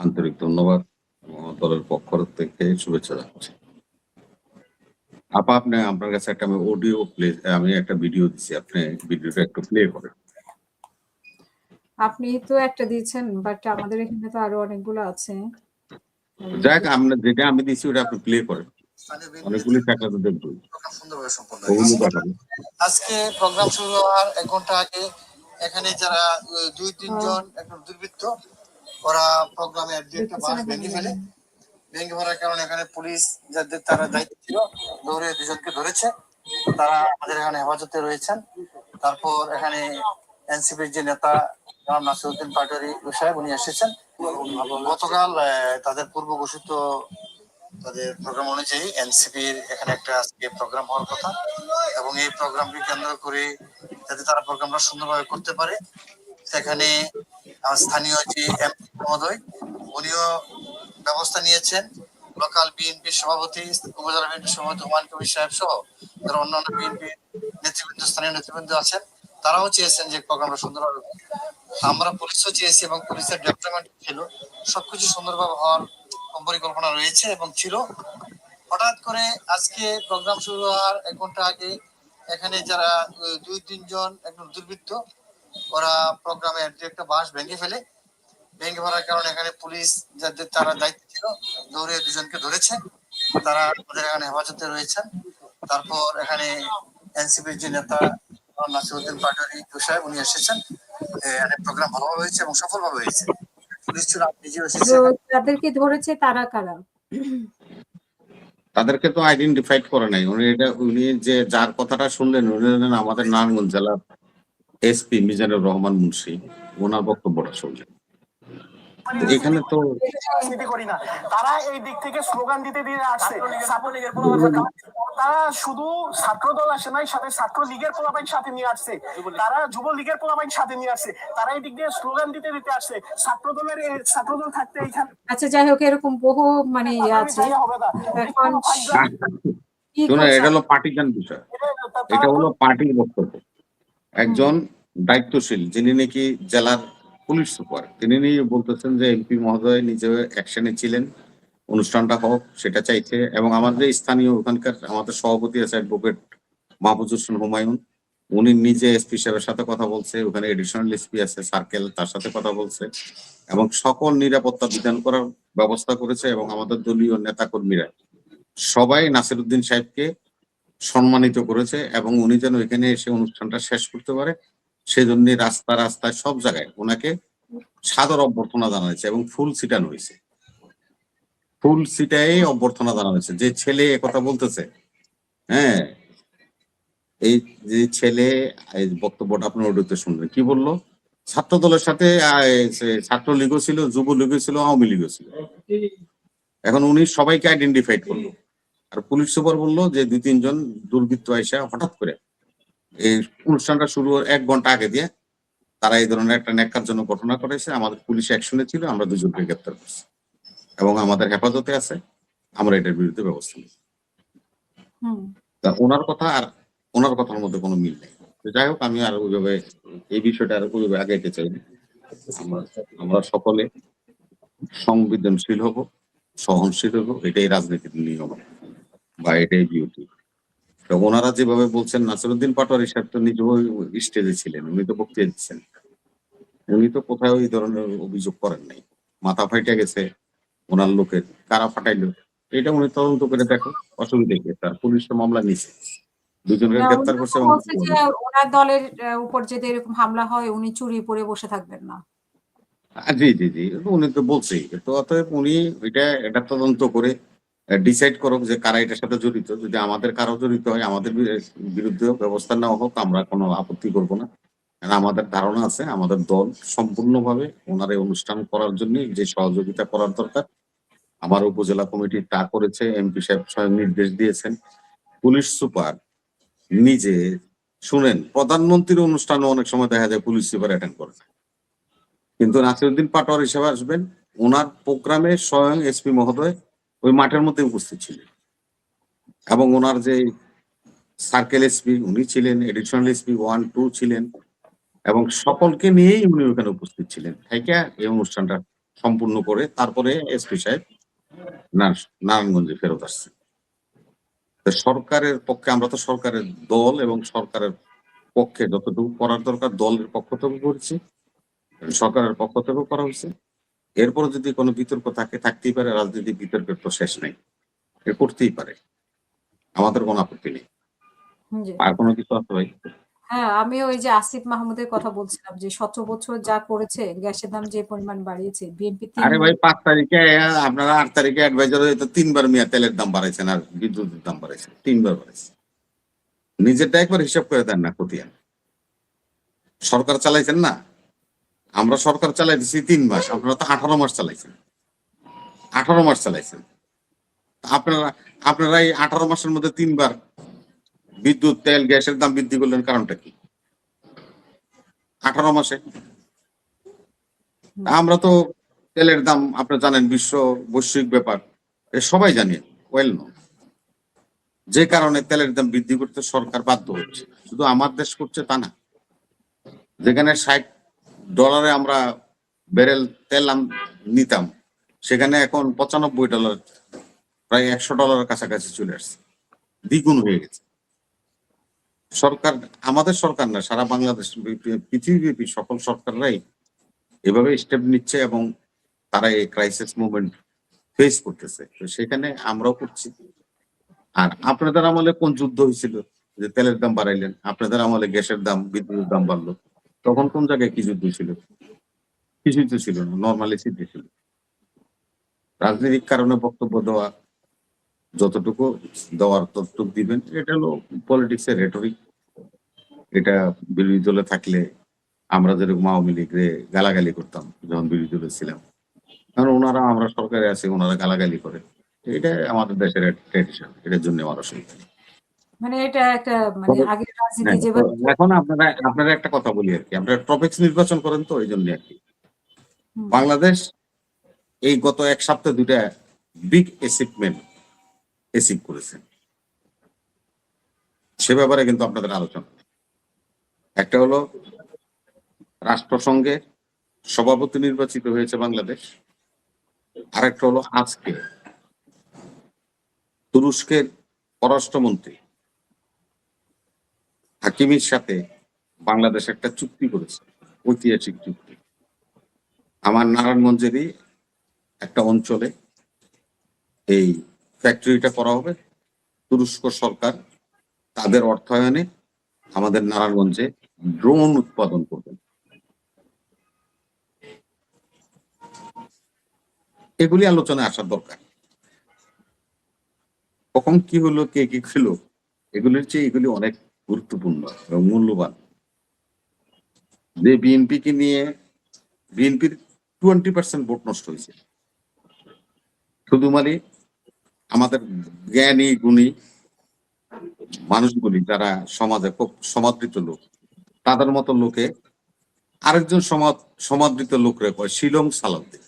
আন্তরিক ধন্যবাদ। দলের পক্ষ থেকে শুভেচ্ছা জানাচ্ছি। আপা, আপনার কাছে একটা আমি একটা ভিডিও দিচ্ছি, আপনি ভিডিওটা একটু প্লে করেন। আপনি তো একটা দিয়েছেন, বাট আমাদের এখানে তো আরো অনেকগুলো আছে। যাক, যেটা আমি দিচ্ছি ওটা আপনি প্লে করেন। অনেকগুলি থাকলে তো দেখবই। আজকে প্রোগ্রাম শুরু হওয়ার 1 ঘন্টা আগে এখানে যারা 2-3 জন একদম দুর্বৃত্ত, ওরা প্রোগ্রামে একটা বাস ভেঙে ফেলে। ভেঙে ফেলার কারণে এখানে পুলিশ যাদের তারা দায়িত্ব ছিল ধরে 2 জনকে ধরেছে। তারা আমাদের এখানে হেফাজতে রয়েছেন। তারপর এখানে এনসিপির যে নেতা জনাব নাসিরউদ্দিন পাটোয়ারী সাহেব উনি এসেছেন। গতকাল তাদের পূর্ব ঘোষিত তাদের প্রোগ্রাম অনুযায়ী এনসিপির এখানে একটা আজকে প্রোগ্রাম হওয়ার কথা, এবং এই প্রোগ্রামকে কেন্দ্র করে যাতে তারা প্রোগ্রামটা সুন্দরভাবে করতে পারে সেখানে স্থানীয় যে এমপি মহোদয় উনিও ব্যবস্থা নিয়েছেন। লোকাল বিএনপির সভাপতি, উপজেলা বিএনপির সভাপতি হুমায়ুন কবির সাহেব সহ যারা অন্যান্য বিএনপির নেতৃবৃন্দ, স্থানীয় নেতৃবৃন্দ আছেন, তারাও চেয়েছেন যে প্রোগ্রামটা সুন্দরভাবে। আমরা পুলিশও চেয়েছি এবং পুলিশের ডেভেলপমেন্ট ছিল, সবকিছু সুন্দরভাবে হওয়ার পরিকল্পনা রয়েছে এবং ছিল। হঠাৎ করে আজকে প্রোগ্রাম শুরু হওয়ার 1 ঘন্টা আগে এখানে যারা 2-3 জন একদম দুর্বৃত্ত, ওরা প্রোগ্রামে একটা বাস ভেঙে ফেলে। ভেঙে ফেলার কারণে এখানে পুলিশ যাদের তারা দায়িত্ব ছিল ধরে 2 জনকে ধরেছে। তারা আমাদের এখানে হেফাজতে রয়েছেন। তারপর এখানে এনসিপির যে নেতা নাসিরউদ্দিন পাটোয়ারী সাহেব উনি এসেছেন। প্রোগ্রাম ভালোভাবে হয়েছে এবং সফলভাবে হয়েছে। পুলিশ ছিল নিজেও এসেছে। যাদেরকে ধরেছে তারা কারা? তাদেরকে তো আইডেন্টিফাইড করে নাই। উনি যে যার কথাটা শুনলেন উনি হলেন আমাদের নারায়ণগঞ্জ জেলার এসপি মিজানুর রহমান মুন্সি। ওনার বক্তব্যটা শুনলেন। এখানে তো করি না, তারা এই দিক থেকে স্লোগান দিতে দিয়ে আসছে। তারা শুধু ছাত্র দল আসে নাই, সাথে ছাত্র লীগের পোলাপাইন সাথে নিয়ে আসছে, তারা যুবলীগের পোলাপাইন সাথে নিয়ে আসছে। তারা এই দিক দিয়ে স্লোগান দিতে আসছে। ছাত্র দল থাকতে এইখানে। আচ্ছা, যাই হোক, এরকম বহু মানে আছে। এখন এটা হলো পার্টিজান বিষয়, এটা হলো পার্টির বক্তব্য। একজন দায়িত্বশীল যিনি নাকি জেলার পুলিশ সুপার, তিনি নিয়ে বলতেছেন যে এমপি মহোদয় নিজে অ্যাকশনে ছিলেন, অনুষ্ঠানটা হোক সেটা চাইছে। এবং আমাদের স্থানীয় ওখানকার আমাদের সভাপতি আছে অ্যাডভোকেট মাহফুজ হোসেন হুমায়ুন, উনি নিজে এসপি সাহেবের সাথে কথা বলছে। ওখানে এডিশনাল এসপি আছে সার্কেল, তার সাথে কথা বলছে এবং সকল নিরাপত্তা বিধান করার ব্যবস্থা করেছে। এবং আমাদের দলীয় নেতাকর্মীরা সবাই নাসিরউদ্দিন সাহেবকে সম্মানিত করেছে এবং উনি যেন এখানে এসে অনুষ্ঠানটা শেষ করতে পারে সেজন্য রাস্তায় সব জায়গায় ওনাকে সাদর অভ্যর্থনা জানাচ্ছে এবং ফুল ছিটানো হয়েছে। ফুল ছিটাই অভ্যর্থনা জানানো হয়েছে। যে ছেলে কথা বলতেছে, হ্যাঁ, এই যে ছেলে এই বক্তব্যটা আপনার অডিওতে শুনবেন, কি বললো? ছাত্র দলের সাথে ছাত্রলীগও ছিল, যুবলীগও ছিল, আওয়ামী লীগও ছিল। এখন উনি সবাইকে আইডেন্টিফাইড করলো। আর পুলিশ সুপার বললো যে 2-3 জন দুর্বৃত্ত আইসা হঠাৎ করে এই অনুষ্ঠানটা শুরু 1 ঘন্টা আগে দিয়ে তারা এই ধরনের একটা ন্যাক্কারজনক ঘটনা করেছে। আমাদের পুলিশ অ্যাকশনে ছিল, আমরা 2 জনকে গ্রেপ্তার করছি এবং আমাদের হেফাজতে আছে। আমরা এটার বিরুদ্ধে ব্যবস্থা নিই। ওনার কথা আর ওনার কথার মধ্যে কোনো মিল নেই। যাই হোক, আমি আর ওইভাবে এই বিষয়টা আর ওইভাবে আগাইতে চাই না। আমরা সকলে সংবেদনশীল হব, সহনশীল হব, এটাই রাজনীতির নিয়ম বা এটাই বিউটি। তো ওনারা যেভাবে বলছেন, নাসিরউদ্দিন পাটোয়ারী সাহেব তো নিজেও স্টেজে ছিলেন, উনি তো বক্তৃতা দিচ্ছেন, উনি তো কোথাও এই ধরনের অভিযোগ করেন নাই। মাথা ফাইটে গেছে ওনার লোকের, কারা ফাটাইলো এটা উনি তদন্ত করে দেখো, অসুবিধা কি? তার পুলিশ তো মামলা নিছে, 2 জনকে গ্রেপ্তার করছে। ওনার দলের উপর যদি এরকম হামলা হয় উনি চুরি পরে বসে থাকবেন না। জি জি জি, উনি তো বলছেই। তো অতএব উনি এটা তদন্ত করে ডিসাইড করুক যে কারা এটার সাথে জড়িত। যদি আমাদের কারো জড়িত হয় আমাদের বিরুদ্ধে ব্যবস্থা নেওয়া হোক, আমরা কোনো আপত্তি করবো না। আমাদের ধারণা আছে আমাদের দল সম্পূর্ণভাবে ওনার এই অনুষ্ঠান করার জন্য যে সহযোগিতা করার দরকার আমার উপজেলা কমিটি তা করেছে। এমপি সাহেব স্বয়ং নির্দেশ দিয়েছেন। পুলিশ সুপার নিজে শুনেন, প্রধানমন্ত্রীর অনুষ্ঠানে অনেক সময় দেখা যায় পুলিশ সুপার অ্যাটেন্ড করে না, কিন্তু নাসিরউদ্দিন পাটোয়ারী হিসেবে আসবেন, ওনার প্রোগ্রামে স্বয়ং এসপি মহোদয় ওই মাঠের মধ্যে উপস্থিত ছিলেন এবং ওনার যে সার্কেল এসপি উনি ছিলেন, এডিশনাল এসপি 1-2 ছিলেন এবং সকলকে নিয়েই উনি ওখানে উপস্থিত ছিলেন। এই অনুষ্ঠানটা সম্পূর্ণ করে তারপরে এসপি সাহেব নারায়ণগঞ্জে ফেরত আসছে। তো সরকারের পক্ষে, আমরা তো সরকারের দল এবং সরকারের পক্ষে যতটুকু করার দরকার দলের পক্ষ থেকে করেছি, সরকারের পক্ষ থেকেও করা হয়েছে। এরপরে যদি কোনো বিতর্ক থাকে, থাকতেই পারে, রাজনীতি বিতর্কের তো শেষ নেই, এ করতেই পারে, আমাদের কোনো আপত্তি নেই। জি। আর কোনো কিছু আছে ভাই? হ্যাঁ, আমিও ওই যে আসিফ মাহমুদের কথা বলছিলাম যে ১৭ বছর যা করেছে, গ্যাসের দাম যে পরিমাণ বাড়িয়েছে, বিএনপি ৩ আরে ভাই 5 তারিখে আপনারা 8 তারিখে অ্যাডভাইজার হয়ে তো 3 বার মিয়া তেলের দাম বাড়াইছেন আর বিদ্যুতের দাম বাড়াইছেন, 3 বার বাড়াইছে। নিজেরটা একবার হিসাব করে দেন না খতিয়ান। সরকার চালাইছেন না, আমরা সরকার চালাই দিচ্ছি 3 মাস, আপনারা তো 18 মাস চালাইছেন, 18 মাস চালাইছেন। আপনারা আপনারা এই 18 মাসের মধ্যে 3 বার বিদ্যুৎ, তেল, গ্যাসের দাম বৃদ্ধি করলেন, কারণটা কি? 18 মাসে আমরা তো তেলের দাম আপনারা জানেন, বৈশ্বিক ব্যাপার, এ সবাই জানি, ওয়েল নো। যে কারণে তেলের দাম বৃদ্ধি করতে সরকার বাধ্য হচ্ছে, শুধু আমার দেশ করছে তা না। যেখানে $60 আমরা ব্যারেল তেল নিতাম, সেখানে এখন $95, প্রায় $100 কাছাকাছি চলে আসছে, দ্বিগুণ হয়ে গেছে। সরকার, আমাদের সরকার না, সারা বাংলাদেশ, পৃথিবীব্যাপী সকল সরকাররাই এভাবে স্টেপ নিচ্ছে এবং তারা এই ক্রাইসিস মুভমেন্ট ফেস করতেছে। তো সেখানে আমরাও করছি। আর আপনাদের আমলে কোন যুদ্ধ হয়েছিল যে তেলের দাম বাড়াইলেন? আপনাদের আমলে গ্যাসের দাম, বিদ্যুতের দাম বাড়লো, তখন কোন জায়গায় কি যুদ্ধ ছিল? কিছুই তো ছিল না, নর্মালি সিদ্ধি ছিল। রাজনৈতিক কারণে বক্তব্য দেওয়া, যতটুকু দেওয়ার ততটুকু দিবেন, এটা হলো পলিটিক্সের রেটরিক। এটা বিরোধী দলে থাকলে আমরা যেরকম আওয়ামী লীগরে গালাগালি করতাম যখন বিরোধী দলে ছিলাম, কারণ ওনারা, আমরা সরকারে আছি, ওনারা গালাগালি করে, এটা আমাদের দেশের ট্রেডিশন, এটার জন্য আমার অসুবিধা নেই। মানে এটা একটা মানে তবে আগের রাজনীতি হ্যাঁ, তো যেভাবে এখন আপনারা একটা কথা বলি আর কি, আপনারা টপিকস নির্বাচন করেন তো, এই জন্য আর কি। হুম, বাংলাদেশ এই গত 1 সপ্তাহে 2টা বিগ অ্যাচিভমেন্ট অ্যাচিভ করেছে, সে ব্যাপারে কিন্তু আপনাদের আলোচনা। একটা হলো রাষ্ট্রসংঘে সভাপতি নির্বাচিত হয়েছে বাংলাদেশ, আরেকটা হলো আজকে তুরস্কের পররাষ্ট্রমন্ত্রী হাকিমের সাথে বাংলাদেশ একটা চুক্তি করেছে, ঐতিহাসিক চুক্তি। আমার নারায়ণগঞ্জেরই একটা অঞ্চলে এই ফ্যাক্টরিটা করা হবে, তুরস্ক সরকার তাদের অর্থায়নে আমাদের নারায়ণগঞ্জে ড্রোন উৎপাদন করবেন। এগুলি আলোচনায় আসার দরকার। কখন কি হলো, কে কি ছিল, এগুলির চেয়ে এগুলি অনেক গুরুত্বপূর্ণ এবং মূল্যবান। যে বিএনপিকে নিয়ে, বিএনপির 20% ভোট নষ্ট হয়েছে, শুধুমাত্র আমাদের জ্ঞানী গুণী মানুষগুলি যারা সমাজে খুব সমাদৃত লোক, তাদের মতো লোকে আরেকজন সমাদৃত লোকরে কয় শিলং সালাউদ্দিন।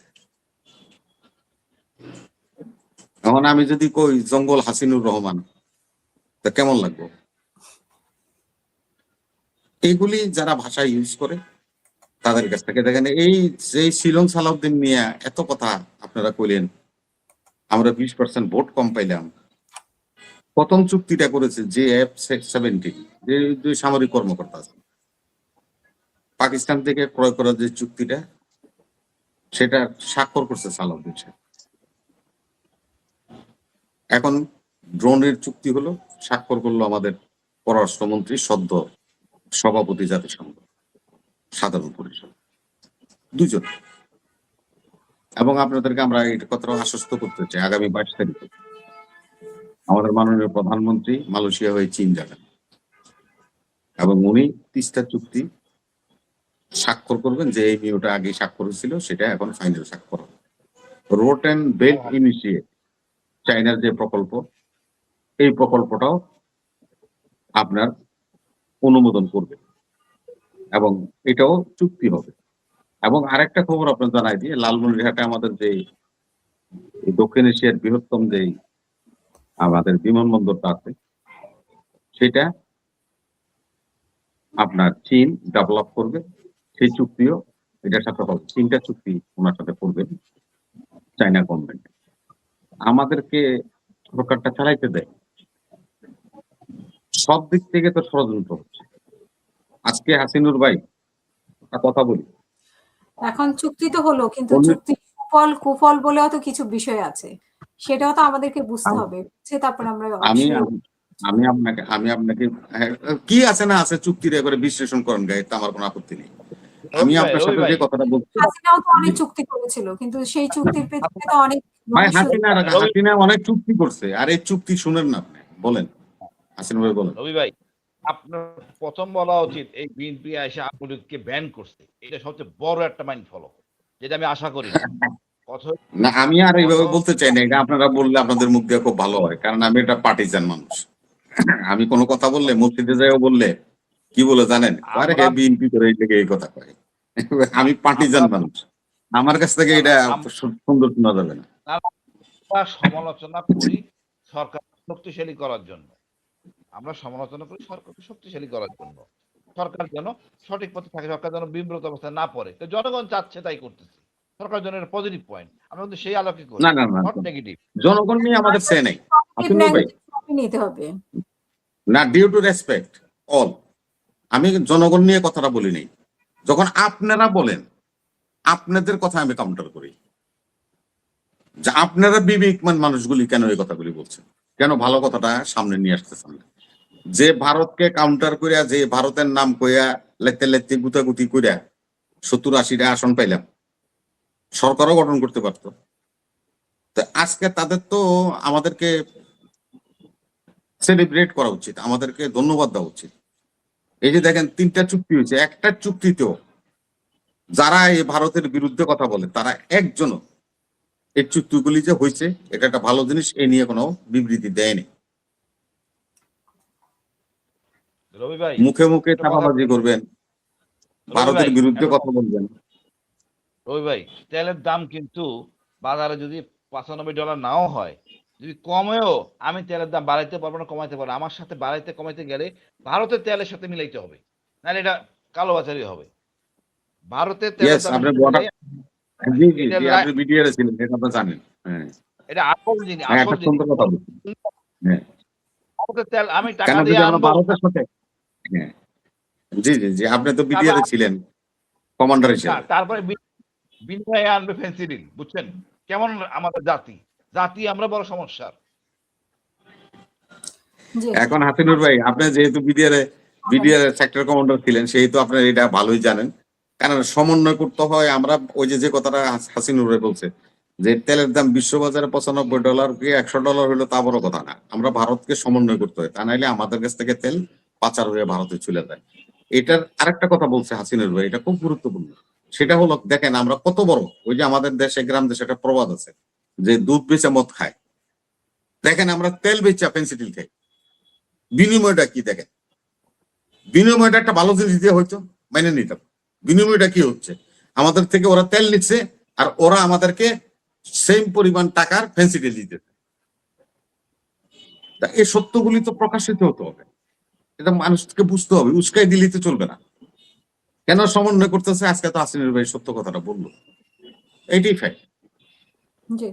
এখন আমি যদি কই জঙ্গল হাসিনুর রহমান, তা কেমন লাগবে? এইগুলি যারা ভাষা ইউজ করে তাদের কাছ থেকে দেখেন, এই যে শিলং সালাউদ্দিন নিয়ে এত কথা আপনারা কইলেন, আমরা 20% ভোট কম পাইলাম। প্রথম চুক্তিটা করেছে যে F-17, যে দুই সামরিক কর্মকর্তা আছে পাকিস্তান থেকে ক্রয় করার যে চুক্তিটা, সেটা স্বাক্ষর করছে সালাউদ্দিন সাহেব। এখন ড্রোনের চুক্তি হলো, স্বাক্ষর করলো আমাদের পররাষ্ট্রমন্ত্রী, সদ্য সভাপতি জাতিসংঘ সাধারণ পরিষদ, দুজন। এবং আপনাদেরকে আমরা এই কথাটা আশ্বস্ত করতে চাই, আগামী 22 তারিখে আমাদের মাননীয় প্রধানমন্ত্রী মালয়েশিয়া হয়ে চীন যাবেন এবং উনি তিস্তা চুক্তি স্বাক্ষর করবেন, যে এই নিয়োটা আগে স্বাক্ষর হয়েছিল সেটা এখন ফাইনাল স্বাক্ষর হবে। রোড অ্যান্ড বেল্ট ইনিশিয়েট, চাইনার যে প্রকল্প, এই প্রকল্পটাও আপনার অনুমোদন করবে এবং এটাও চুক্তি হবে। এবং আরেকটা খবর আপনার জানাই দিয়ে, লালমনিরহাটে আমাদের যে দক্ষিণ এশিয়ার বৃহত্তম যে আমাদের বিমানবন্দরটা আছে, সেটা আপনার চীন ডেভেলপ করবে, সেই চুক্তিও এটার সাথে হবে 3টা চুক্তি ওনার সাথে করবে চায়না গভর্নমেন্ট। আমাদেরকে সরকারটা চালাইতে দেয়, সব দিক থেকে তো ষড়যন্ত্র হচ্ছে। আজকে হাসিনুর ভাই একটা কথা বলি, এখন চুক্তি তো হলো, কিন্তু বললে- চুক্তি সুফল কুফল বলেও তো কিছু বিষয় আছে, সেটাও তো আমাদেরকে বুঝতে হবে, বুঝে তারপর আমরা আমি অবশ্যই আমি আপনাকে হ্যাঁ, কি আছে না আছে চুক্তির একবারে বিশ্লেষণ করেন গায়ে, আমার কোনো আপত্তি নেই। আমি রবি ভাই, আপনার সাথে রবি যে ভাই। কথাটা বলছি, হাসিনাও তো অনেক চুক্তি করেছিল, কিন্তু সেই চুক্তির পেছনে তো অনেক ভাই রহস্য হাসিনা অনেক চুক্তি করছে, আর এই চুক্তি শুনেন না আপনি, বলেন হাসিনা ভাই বলেন। রবি ভাই, আপনার প্রথম বলা উচিত এই বিএনপি এসে আওয়ামী লীগকে ব্যান করছে, এটা সবচেয়ে বড় একটা মাইন্ড ফলো, যেটা আমি আশা করি না। কথা না আমি আর এইভাবে বলতে চাই না, এটা আপনারা বললে আপনাদের মুখ দিয়ে খুব ভালো হয়, কারণ আমি এটা পার্টিজান মানুষ। আমি কোনো কথা বললে মসজিদে যাইও বললে কি বলে জানেন, আরে হে বিএনপি করে এই থেকে এই কথা কয়। আমি পার্টিজান মানুষ, আমার কাছ থেকে এটা সুন্দর শোনা যাবে না। আমরা সমালোচনা করি সরকার শক্তিশালী করার জন্য, আমরা সমালোচনা করি সরকারকে শক্তিশালী করার জন্য, সরকার যেন সঠিক পথে থাকে, সরকার যেন বিব্রত অবস্থায় না পড়ে। তো জনগণ চাচ্ছে তাই করতেছে, সরকার জন্য পজিটিভ পয়েন্ট, আমরা কিন্তু সেই আলোকে করি, না না না, নট নেগেটিভ। জনগণ নিয়ে আমাদের সে নেই হাসিনুর ভাই, নিতে হবে। না ডিউ টু রেসপেক্ট অল, আমি জনগণ নিয়ে কথাটা বলি নাই। যখন আপনারা বলেন আপনাদের কথা আমি কাউন্টার করি, যে আপনারা বিবেকমান মানুষগুলি কেন এই কথাগুলি বলছেন, কেন ভালো কথাটা সামনে নিয়ে আসতেছেন না? যে ভারতকে কাউন্টার করিয়া, যে ভারতের নাম কইয়া লেতে লেতে গুতাগুতি করিয়া 70-80টা আসন পাইলাম, সরকারও গঠন করতে পারতো। তো আজকে তাদের তো আমাদেরকে সেলিব্রেট করা উচিত, আমাদেরকে ধন্যবাদ দেওয়া উচিত। এই যে দেখেন 3টা চুক্তি হয়েছে, একটা চুক্তিতেও যারা এই ভারতের বিরুদ্ধে কথা বলে তারা একজনও এই চুক্তিগুলি যে হয়েছে এটা একটা ভালো জিনিস এ নিয়ে কোনো বিবৃতি দেয়নি। রবি ভাই, মুখে মুখে চাপাবাজি করবেন, ভারতের বিরুদ্ধে কথা বলবেন। রবি ভাই, তেলের দাম কিন্তু বাজারে যদি $95 নাও হয়, যদি কমেও, আমি তেলের দাম বাড়াইতে পারবো না, কমাইতে পারবো না। আমার সাথে বাড়াইতে কমাইতে গেলে ভারতের তেলের সাথে মিলাইতে হবে, নাহলে এটা কালোবাজারি হবে। ভারতের তেলের Yes, দাম আপনি জি জি জি, আপনি বিটিআর ছিলেন, এটা তো জানেন। হ্যাঁ, এটা আসল জিনিস, একটা আসল সুন্দর জিনিস। কথা বলছেন। হ্যাঁ, ভারতের তেল আমি টাকা কেন দিয়ে যদি আমরা আনবো, ভারতের সাথে, হ্যাঁ জি জি জি, আপনি তো বিটিআর ছিলেন কমান্ডার হিসেবে। তারপরে বিনিময়ে আনবে ফেন্সিডিল। বুঝছেন কেমন আমাদের জাতি আমরা বড় সমস্যা। জি এখন হাসিনুর ভাই, আপনি যেহেতু বিডিআর সেক্টর কমান্ডার ছিলেন, সেহেতু আপনার এটা ভালোই জানেন। কারণ সমন্বয় করতে হয়, আমরা ওই যে কথাটা হাসিনুর ভাই বলছে যে তেলের দাম বিশ্ববাজারে $95 কি $100 হলো তা বড় কথা না, আমরা ভারতকে সমন্বয় করতে হয়, তা নাইলে আমাদের কাছ থেকে তেল পাচার হয়ে ভারতে চলে যায়। এটার আরেকটা কথা বলছে হাসিনুর ভাই, এটা খুব গুরুত্বপূর্ণ। সেটা হলো দেখেন আমরা কত বড়, ওই যে আমাদের দেশে গ্রাম দেশে একটা প্রবাদ আছে যে দুধ বেচে মদ খায়, দেখেন আমরা তেল বেচে ফেন্সিডিল খাই। বিনিময়টা কি দেখেন, বিনিময়টা একটা ভালো জিনিস দিয়ে হয়তো মেনে নিতাম। বিনিময়টা কি হচ্ছে, আমাদের থেকে ওরা তেল নিচ্ছে আর ওরা আমাদেরকে সেম পরিমাণ টাকার ফেন্সিডিল দিতে। এই সত্যগুলি তো প্রকাশিত হতে হবে, এটা মানুষকে বুঝতে হবে, উস্কাই দিলেই তো চলবে না। কেন সমন্বয় করতেছে, আজকে তো হাসিনুর ভাই সত্য কথাটা বললো, এইটাই ফ্যাক্ট। জি